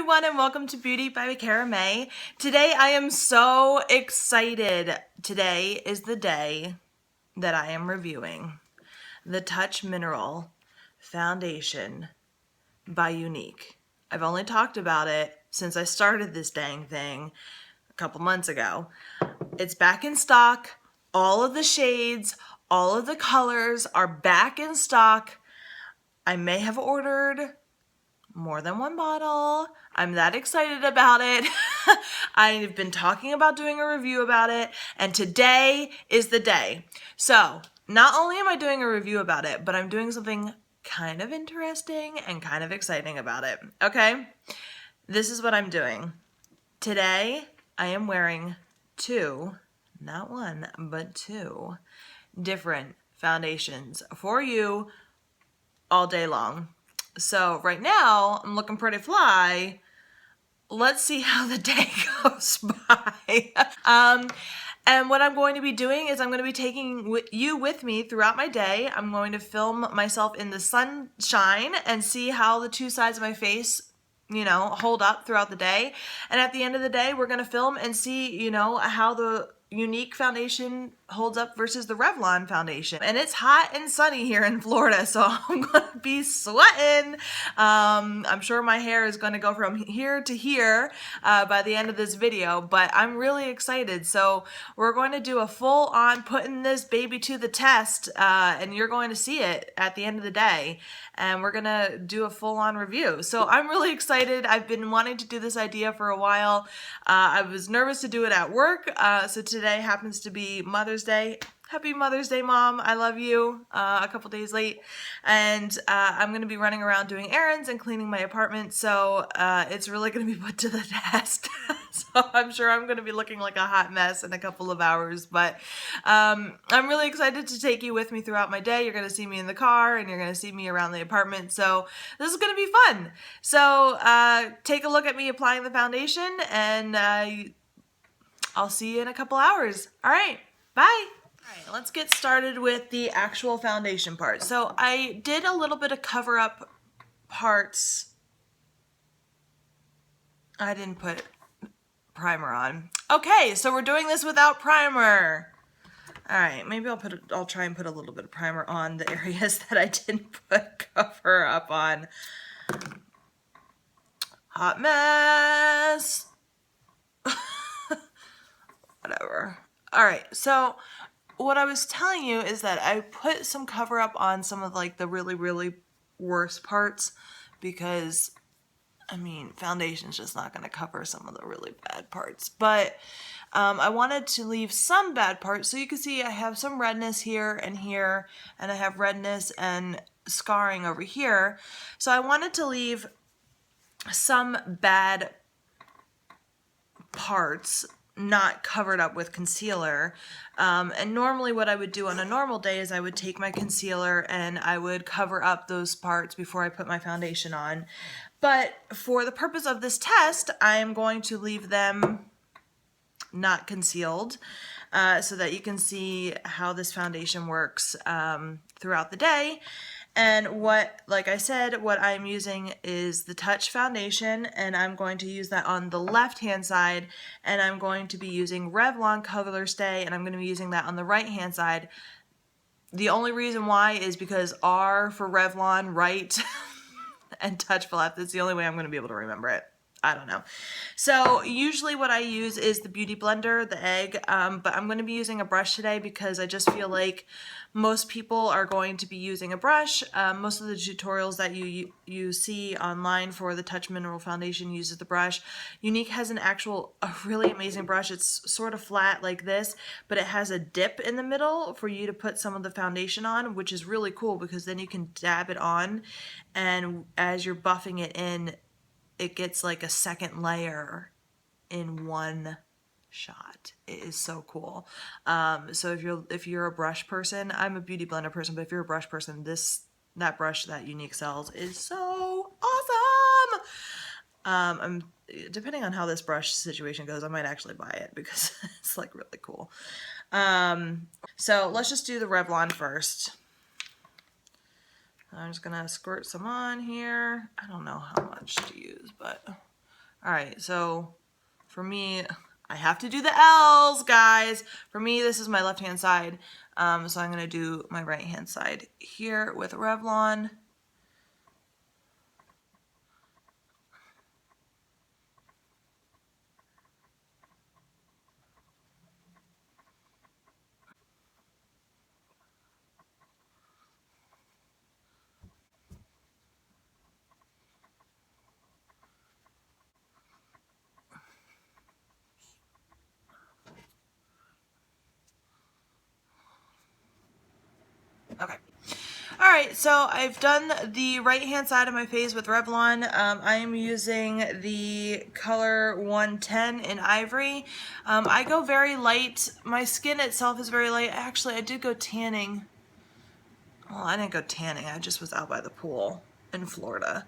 everyone, and welcome to Beauty by Cara May. Today I am so excited. Today is the day that I am reviewing the Touch Mineral Foundation by Younique. I've only talked about it since I started this dang thing a couple months ago. It's back in stock. All of the shades, all of the colors are back in stock. I may have ordered more than one bottle. I'm that excited about it. I've been talking about doing a review about it, and today is the day. So not only am I doing a review about it, but I'm doing something kind of interesting and kind of exciting about it. Okay, this is what I'm doing. Today I am wearing two, not one, but two different foundations for you all day long. So right now, I'm looking pretty fly. Let's see how the day goes by. And what I'm going to be doing is I'm going to be taking you with me throughout my day. I'm going to film myself in the sunshine and see how the two sides of my face, hold up throughout the day. And at the end of the day, we're going to film and see, how the Younique foundation holds up versus the Revlon foundation. And it's hot and sunny here in Florida, so I'm gonna be sweating. I'm sure my hair is gonna go from here to here by the end of this video, but I'm really excited. So we're going to do a full on putting this baby to the test, and you're going to see it at the end of the day. And we're gonna do a full on review. So I'm really excited. I've been wanting to do this idea for a while. I was nervous to do it at work, so today happens to be Mother's Day. Happy Mother's Day, Mom. I love you. A couple days late. And I'm going to be running around doing errands and cleaning my apartment, so it's really going to be put to the test. So I'm sure I'm going to be looking like a hot mess in a couple of hours, but I'm really excited to take you with me throughout my day. You're going to see me in the car, and you're going to see me around the apartment, so this is going to be fun. So take a look at me applying the foundation, and I'll see you in a couple hours. All right, bye. All right, let's get started with the actual foundation part. So I did a little bit of cover up parts. I didn't put primer on. Okay, so we're doing this without primer. All right, maybe I'll try and put a little bit of primer on the areas that I didn't put cover up on. Hot mess. Whatever. All right, so what I was telling you is that I put some cover up on some of like the really, really worst parts because, I mean, foundation's just not going to cover some of the really bad parts. But I wanted to leave some bad parts. So you can see I have some redness here, and I have redness and scarring over here. So I wanted to leave some bad parts not covered up with concealer. And normally what I would do on a normal day is I would take my concealer and I would cover up those parts before I put my foundation on. But for the purpose of this test, I am going to leave them not concealed so that you can see how this foundation works throughout the day. And like I said, what I'm using is the Touch foundation, and I'm going to use that on the left-hand side, and I'm going to be using Revlon Colorstay, and I'm going to be using that on the right-hand side. The only reason why is because R for Revlon, right, and Touch for left. That's the only way I'm going to be able to remember it. I don't know. So usually what I use is the Beauty Blender, the egg, but I'm going to be using a brush today because I just feel like most people are going to be using a brush. Most of the tutorials that you see online for the Touch Mineral Foundation uses the brush. Younique has a really amazing brush. It's sort of flat like this, but it has a dip in the middle for you to put some of the foundation on, which is really cool because then you can dab it on, and as you're buffing it in, it gets like a second layer in one shot. It is so cool. So if you're a brush person, I'm a Beauty Blender person, but if you're a brush person, that brush that Younique sells is so awesome. Depending on how this brush situation goes, I might actually buy it because it's like really cool. So let's just do the Revlon first. I'm just gonna squirt some on here. I don't know how much to use, but All right, so for me, I have to do the L's, guys. For me, this is my left-hand side. So I'm going to do my right-hand side here with Revlon. Okay. All right, so I've done the right-hand side of my face with Revlon. I am using the color 110 in Ivory. I go very light. My skin itself is very light. Actually, I did go tanning. Well, I didn't go tanning. I just was out by the pool in Florida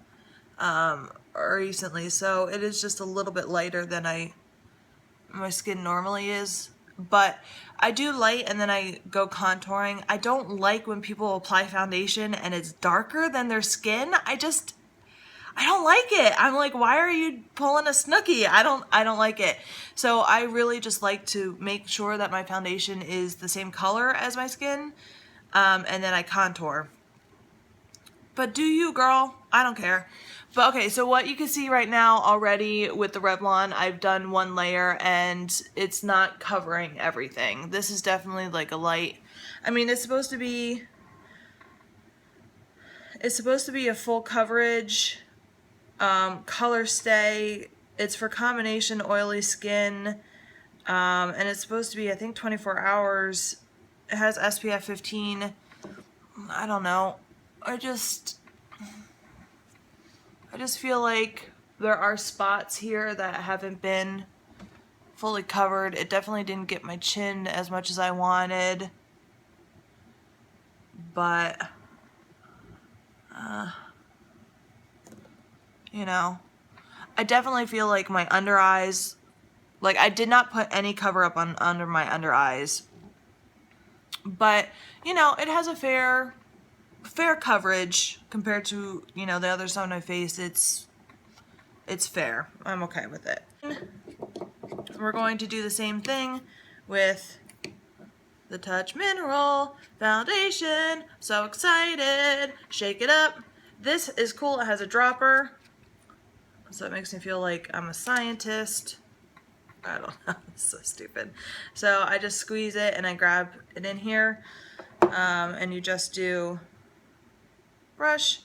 recently, so it is just a little bit lighter than my skin normally is. But I do light and then I go contouring. I don't like when people apply foundation and it's darker than their skin. I don't like it. I'm like, why are you pulling a snooki? I don't like it. So I really just like to make sure that my foundation is the same color as my skin. And then I contour. But do you, girl? I don't care. But okay, so what you can see right now already with the Revlon, I've done one layer and it's not covering everything. This is definitely like a light. I mean, it's supposed to be a full coverage Colorstay. It's for combination oily skin. And it's supposed to be, I think, 24 hours. It has SPF 15. I don't know. I just feel like there are spots here that haven't been fully covered. It definitely didn't get my chin as much as I wanted. But, you know, I definitely feel like my under eyes, like I did not put any cover up on under my under eyes. But, you know, it has a fair coverage compared to, you know, the other side of my face. It's fair. I'm okay with it. We're going to do the same thing with the Touch Mineral Foundation. So excited. Shake it up. This is cool. It has a dropper. So it makes me feel like I'm a scientist. I don't know. It's so stupid. So I just squeeze it and I grab it in here. And you just do brush,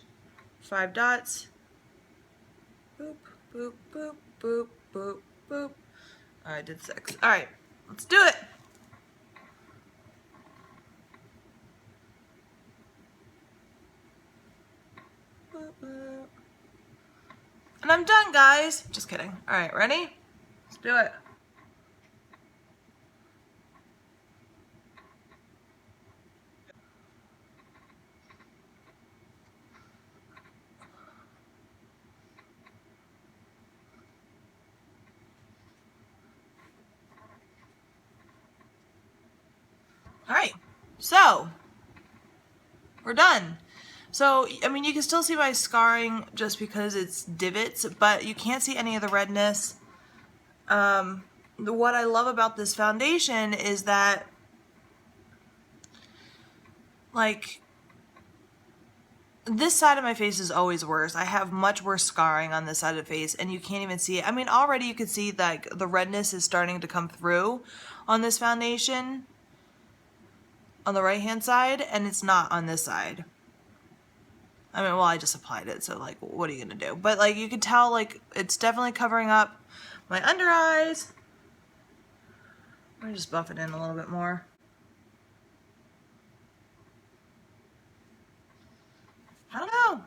5 dots. Boop, boop, boop, boop, boop, boop. I did 6. All right, let's do it. Boop, boop. And I'm done, guys. Just kidding. All right, ready? Let's do it. All right, so we're done. So, I mean, you can still see my scarring just because it's divots, but you can't see any of the redness. What I love about this foundation is that, like, this side of my face is always worse. I have much worse scarring on this side of the face, and you can't even see it. I mean, already you can see that the redness is starting to come through on this foundation on the right-hand side, and it's not on this side. I mean, well, I just applied it, so, like, what are you gonna do? But, like, you can tell, like, it's definitely covering up my under eyes. Let me just buff it in a little bit more. I don't know.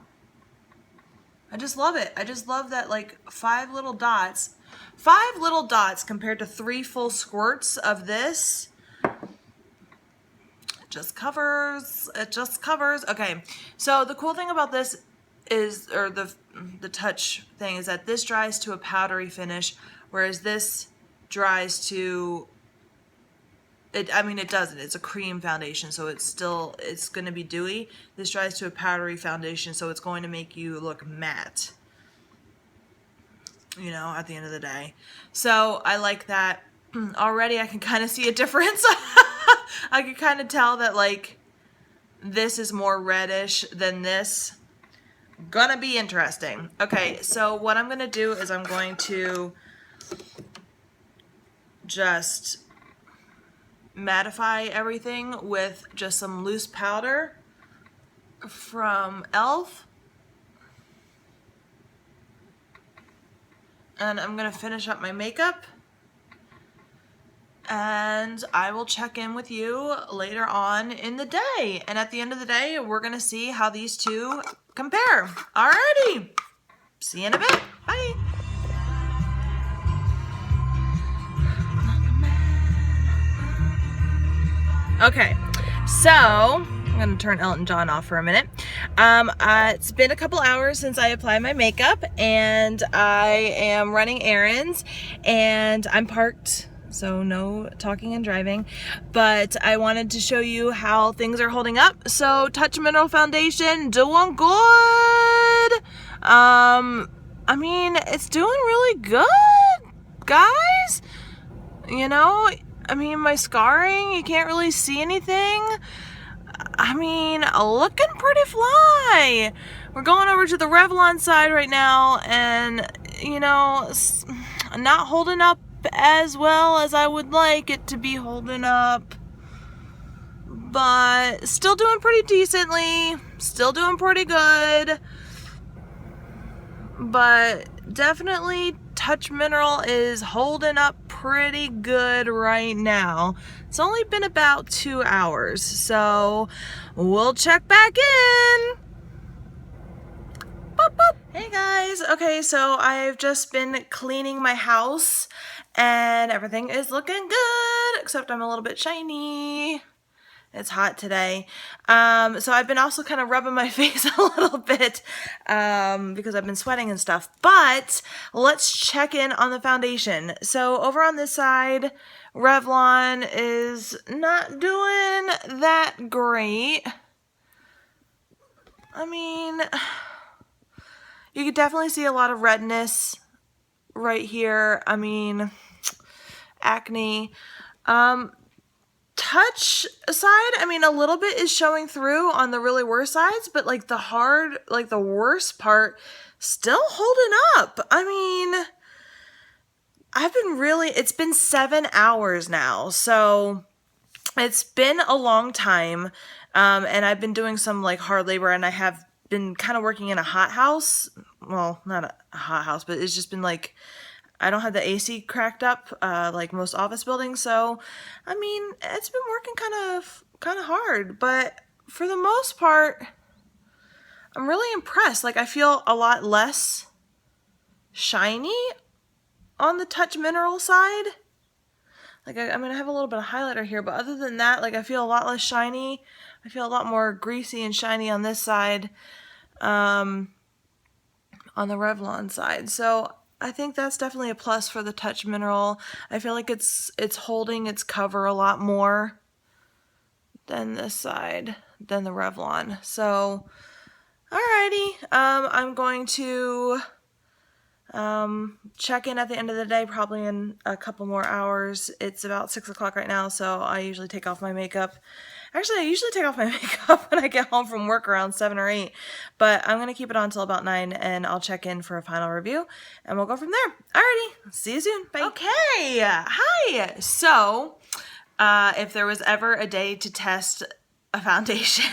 I just love it. I just love that, like, 5 little dots. 5 little dots compared to 3 full squirts of this. It just covers. It just covers. Okay, so the cool thing about this is, or the touch thing, is that this dries to a powdery finish, whereas this dries to, I mean, it doesn't. It's a cream foundation, so it's going to be dewy. This dries to a powdery foundation, so it's going to make you look matte. you know, at the end of the day. So I like that. Already I can kind of see a difference. I can kind of tell that like this is more reddish than this. Gonna be interesting. Okay, so what I'm gonna do is I'm going to just mattify everything with just some loose powder from e.l.f. And I'm gonna finish up my makeup, and I will check in with you later on in the day. And at the end of the day, we're gonna see how these two compare. Alrighty, see you in a bit. Bye. Okay, so I'm gonna turn Elton John off for a minute. It's been a couple hours since I applied my makeup, and I am running errands, and I'm parked, so no talking and driving, but I wanted to show you how things are holding up. So Touch Mineral Foundation, doing good. I mean, it's doing really good, guys. You know, I mean, my scarring, you can't really see anything. I mean, looking pretty fly. We're going over to the Revlon side right now, and, you know, not holding up as well as I would like it to be holding up. But still doing pretty decently. Still doing pretty good. But definitely Touch Mineral is holding up pretty good right now. It's only been about 2 hours, so we'll check back in. Boop, boop. Hey guys, okay, so I've just been cleaning my house and everything is looking good, except I'm a little bit shiny. It's hot today. So I've been also kind of rubbing my face a little bit because I've been sweating and stuff. But let's check in on the foundation. So over on this side, Revlon is not doing that great. I mean, you could definitely see a lot of redness right here. I mean, acne. Touch side, I mean, a little bit is showing through on the really worst sides, but like the worst part still holding up. I mean, it's been 7 hours now, so it's been a long time. And I've been doing some like hard labor, and I have been kind of working in a hot house. Well, not a hot house, but it's just been like, I don't have the AC cracked up like most office buildings, so I mean, it's been working kind of hard, but for the most part, I'm really impressed. Like, I feel a lot less shiny on the Touch Mineral side. Like, I mean, I have a little bit of highlighter here, but other than that, like, I feel a lot less shiny. I feel a lot more greasy and shiny on this side, on the Revlon side. So I think that's definitely a plus for the Touch Mineral. I feel like it's holding its cover a lot more than this side, than the Revlon. So, alrighty, I'm going to check in at the end of the day, probably in a couple more hours. It's about 6 o'clock right now, so I usually take off my makeup. Actually, I usually take off my makeup when I get home from work around 7 or 8, but I'm going to keep it on until about 9, and I'll check in for a final review, and we'll go from there. Alrighty, see you soon. Bye. Okay, hi. So, if there was ever a day to test a foundation,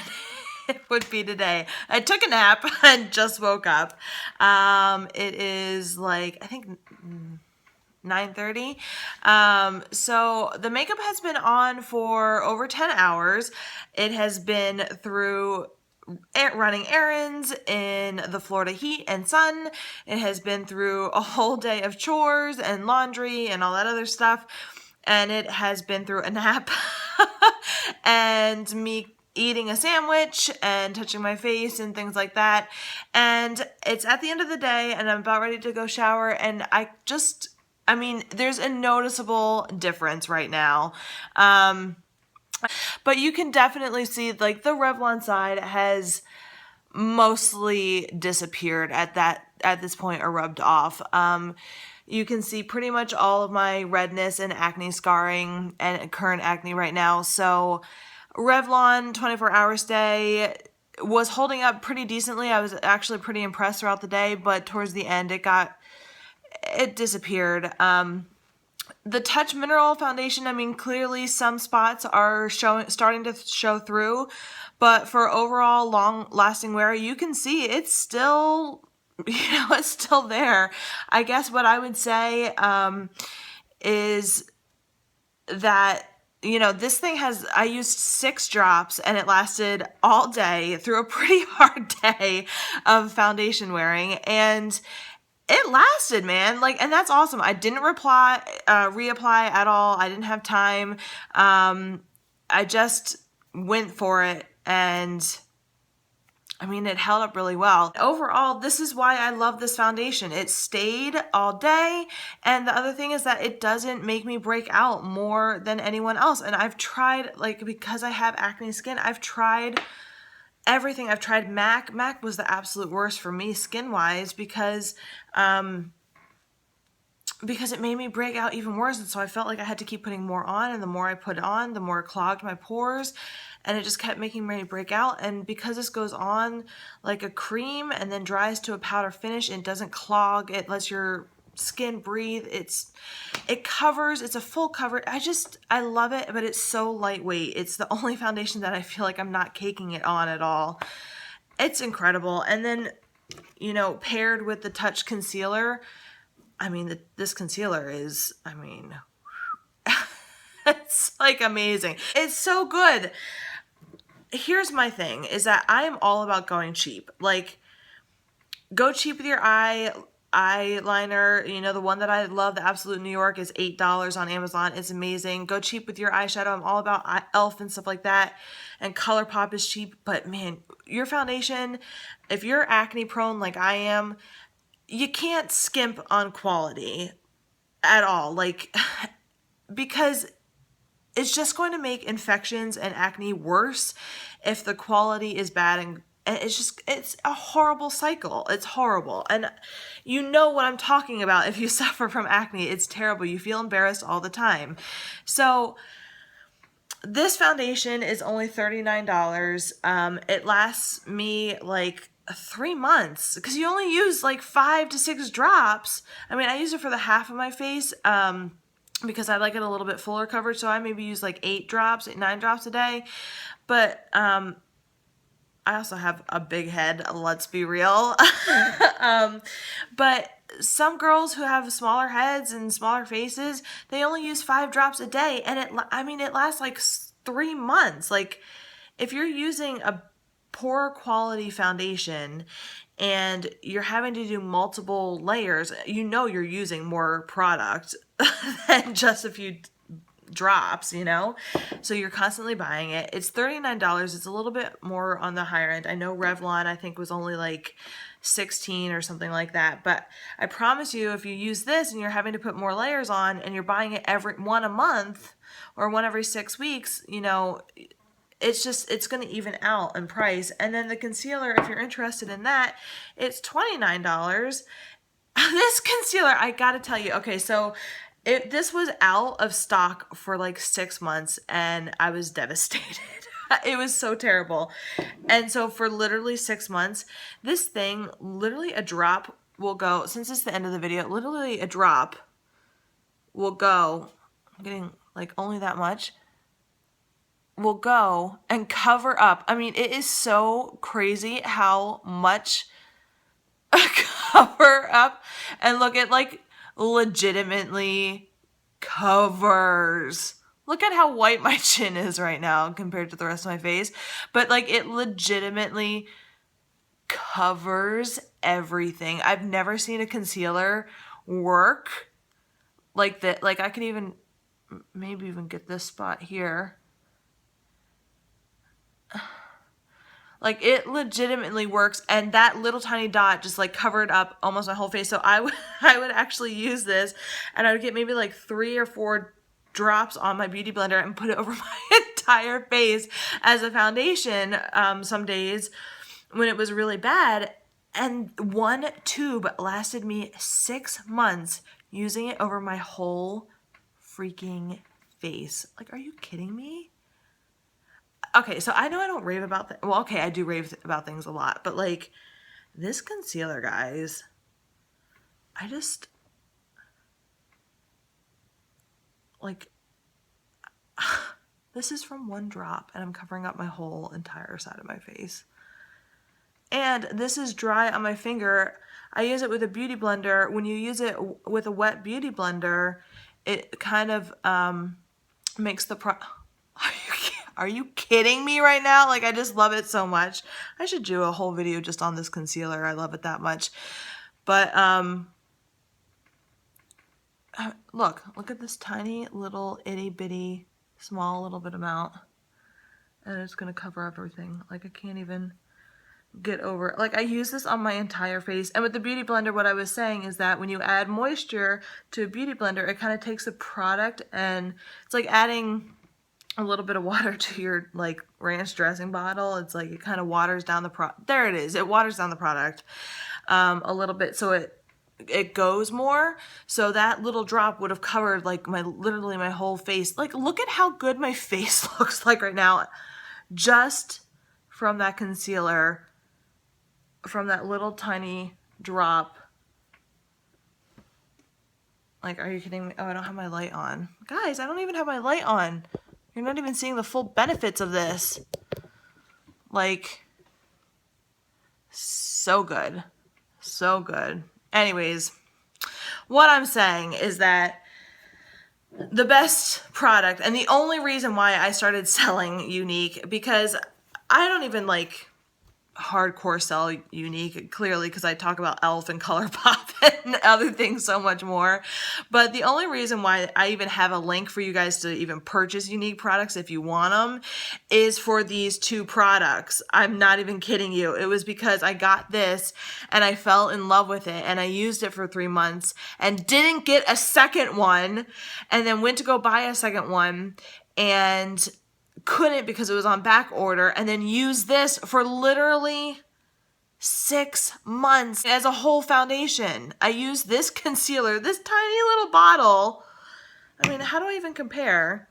it would be today. I took a nap and just woke up. It is like, I think 9:30. So the makeup has been on for over 10 hours. It has been through running errands in the Florida heat and sun. It has been through a whole day of chores and laundry and all that other stuff. And it has been through a nap and me eating a sandwich and touching my face and things like that. And it's at the end of the day, and I'm about ready to go shower, and I mean, there's a noticeable difference right now. But you can definitely see, like, the Revlon side has mostly disappeared at this point or rubbed off. You can see pretty much all of my redness and acne scarring and current acne right now. So Revlon 24 Hour Stay was holding up pretty decently. I was actually pretty impressed throughout the day, but towards the end it disappeared. The Touch Mineral Foundation, I mean, clearly some spots are starting to show through, but for overall long-lasting wear, you can see it's still, it's still there. I guess what I would say is that, this thing I used 6 drops and it lasted all day through a pretty hard day of foundation wearing, and it lasted, man. And that's awesome. I didn't reapply at all. I didn't have time. I just went for it, and I mean, it held up really well. Overall, this is why I love this foundation. It stayed all day, and the other thing is that it doesn't make me break out more than anyone else. And I've tried, because I have acne skin, I've tried everything. I've tried MAC. MAC was the absolute worst for me skin-wise because it made me break out even worse. And so I felt like I had to keep putting more on, and the more I put it on, the more it clogged my pores, and it just kept making me break out. And because this goes on like a cream and then dries to a powder finish, it doesn't clog. It lets your skin breathe. It covers. It's a full cover. I love it, but it's so lightweight. It's the only foundation that I feel like I'm not caking it on at all. It's incredible. And then, paired with the Touch concealer, I mean, this concealer is, it's amazing. It's so good. Here's my thing, is that I am all about going cheap. Go cheap with your eyeliner. The one that I love, the Absolute New York, is $8 on Amazon. It's amazing. Go cheap with your eyeshadow. I'm all about e.l.f. and stuff like that. And ColourPop is cheap. But man, your foundation, if you're acne prone like I am, you can't skimp on quality at all. Because it's just going to make infections and acne worse if the quality is bad, and it's a horrible cycle. It's horrible. And you know what I'm talking about if you suffer from acne. It's terrible. You feel embarrassed all the time. So this foundation is only $39. It lasts me 3 months because you only use 5 to 6 drops. I mean, I use it for the half of my face because I like it a little bit fuller coverage, so I maybe use 9 drops a day. But I also have a big head, let's be real. But some girls who have smaller heads and smaller faces, they only use 5 drops a day, and it lasts 3 months. If you're using a poor quality foundation and you're having to do multiple layers, you're using more product than just a few drops, so you're constantly buying it. It's $39. It's a little bit more on the higher end. I know Revlon, I think, was only $16 or something like that, but I promise you, if you use this and you're having to put more layers on and you're buying it one a month or one every 6 weeks, it's going to even out in price. And then the concealer, if you're interested in that, it's $29. This concealer, I gotta tell you, okay, so this was out of stock for 6 months, and I was devastated. It was so terrible. And so for literally 6 months, this thing, literally a drop will go, since it's the end of the video, literally a drop will go, I'm getting only that much, will go and cover up. I mean, it is so crazy how much cover up, and look, it legitimately covers. Look at how white my chin is right now compared to the rest of my face. But it legitimately covers everything. I've never seen a concealer work like that. I could even maybe even get this spot here. It legitimately works, and that little tiny dot just covered up almost my whole face. So I would actually use this, and I would get maybe 3 or 4 drops on my beauty blender and put it over my entire face as a foundation some days. when it was really bad. And one tube lasted me 6 months using it over my whole freaking face. Like, are you kidding me? Okay, so I know I don't rave about well, okay, I do rave about things a lot, but like this concealer, guys, I just like this is from one drop and I'm covering up my whole entire side of my face. And this is dry on my finger. I use it with a beauty blender. When you use it with a wet beauty blender, it kind of makes the Are you kidding me right now? Like, I just love it so much. I should do a whole video just on this concealer. I love it that much. But look at this tiny little itty bitty small little bit amount, and it's gonna cover up everything. Like, I can't even get over it. Like, I use this on my entire face. And with the beauty blender, what I was saying is that when you add moisture to a beauty blender, it kind of takes the product, and it's like adding a little bit of water to your like ranch dressing bottle. It's like it kind of waters down the there it is. It waters down the product a little bit, so it goes more. So that little drop would have covered like literally my whole face. Like, look at how good my face looks like right now, just from that concealer, from that little tiny drop. Like, are you kidding me? Oh, I don't have my light on. Guys, I don't even have my light on. You're not even seeing the full benefits of this. Like, so good. So good. Anyways, what I'm saying is that the best product, and the only reason why I started selling Younique, because I don't even like hardcore sell Younique, clearly, because I talk about e.l.f. and ColourPop and other things so much more. But the only reason why I even have a link for you guys to even purchase Younique products if you want them is for these two products. I'm not even kidding you. It was because I got this and I fell in love with it, and I used it for 3 months and didn't get a second one, and then went to go buy a second one and couldn't because it was on back order, and then use this for literally 6 months as a whole foundation. I used this concealer, this tiny little bottle. I mean, how do I even compare?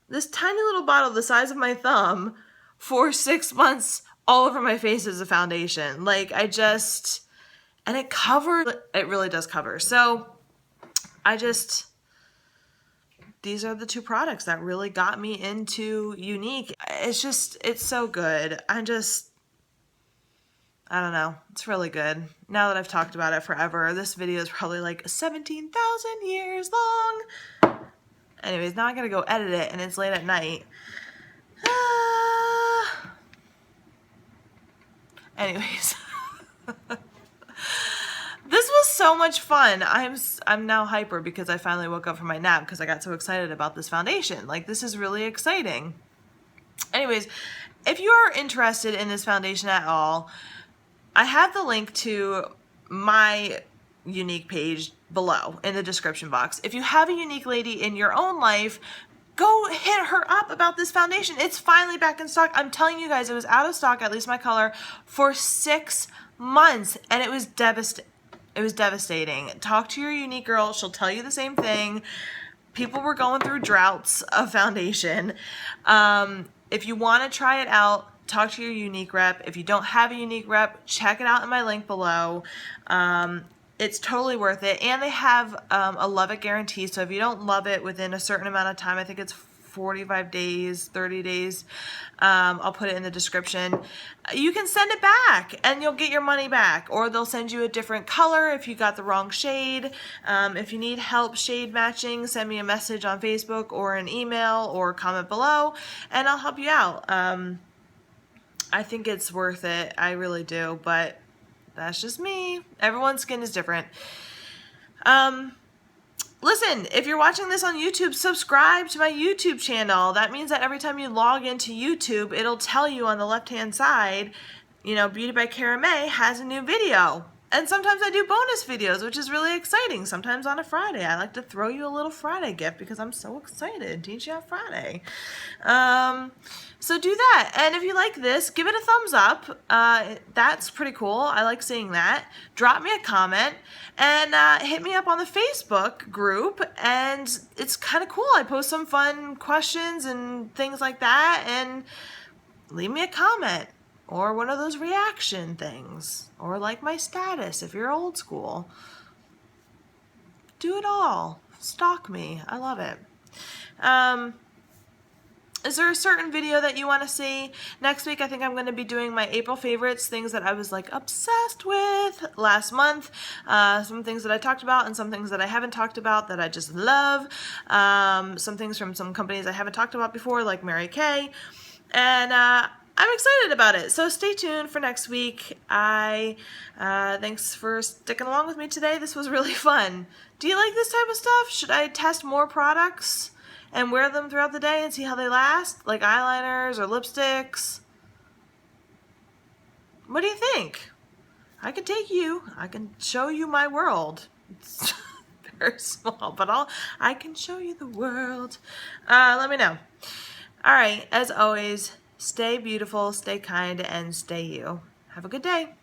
This tiny little bottle the size of my thumb for 6 months all over my face as a foundation. Like, and it covers, it really does cover. So these are the two products that really got me into Younique. It's so good. I don't know. It's really good. Now that I've talked about it forever, this video is probably like 17,000 years long. Anyways, now I gotta go edit it, and it's late at night. Anyways. This was so much fun. I'm now hyper because I finally woke up from my nap because I got so excited about this foundation. Like, this is really exciting. Anyways, if you are interested in this foundation at all, I have the link to my Younique page below in the description box. If you have a Younique lady in your own life, go hit her up about this foundation. It's finally back in stock. I'm telling you guys, it was out of stock, at least my color, for 6 months, and it was devastating. It was devastating. Talk to your Younique girl. She'll tell you the same thing. People were going through droughts of foundation. If you want to try it out, talk to your Younique rep. If you don't have a Younique rep, check it out in my link below. It's totally worth it. And they have a love it guarantee. So if you don't love it within a certain amount of time, I think it's 45 days, 30 days, I'll put it in the description, you can send it back and you'll get your money back, or they'll send you a different color if you got the wrong shade. If you need help shade matching, send me a message on Facebook or an email or comment below and I'll help you out. I think it's worth it. I really do, but that's just me. Everyone's skin is different. Listen, if you're watching this on YouTube, subscribe to my YouTube channel. That means that every time you log into YouTube, it'll tell you on the left-hand side, you know, Beauty by Cara May has a new video. And sometimes I do bonus videos, which is really exciting. Sometimes on a Friday. I like to throw you a little Friday gift because I'm so excited. Teach You Have Friday. So do that. And if you like this, give it a thumbs up. That's pretty cool. I like seeing that. Drop me a comment and hit me up on the Facebook group. And it's kind of cool. I post some fun questions and things like that. And leave me a comment or one of those reaction things, or like my status if you're old school. Do it all. Stalk me. I love it. Is there a certain video that you want to see? Next week I think I'm going to be doing my April favorites, things that I was like obsessed with last month. Some things that I talked about and some things that I haven't talked about that I just love. Some things from some companies I haven't talked about before, like Mary Kay. And I'm excited about it. So stay tuned for next week. Thanks for sticking along with me today. This was really fun. Do you like this type of stuff? Should I test more products and wear them throughout the day and see how they last? Like eyeliners or lipsticks? What do you think? I can take you. I can show you my world. It's very small, but I can show you the world. Let me know. All right, as always, stay beautiful, stay kind, and stay you. Have a good day.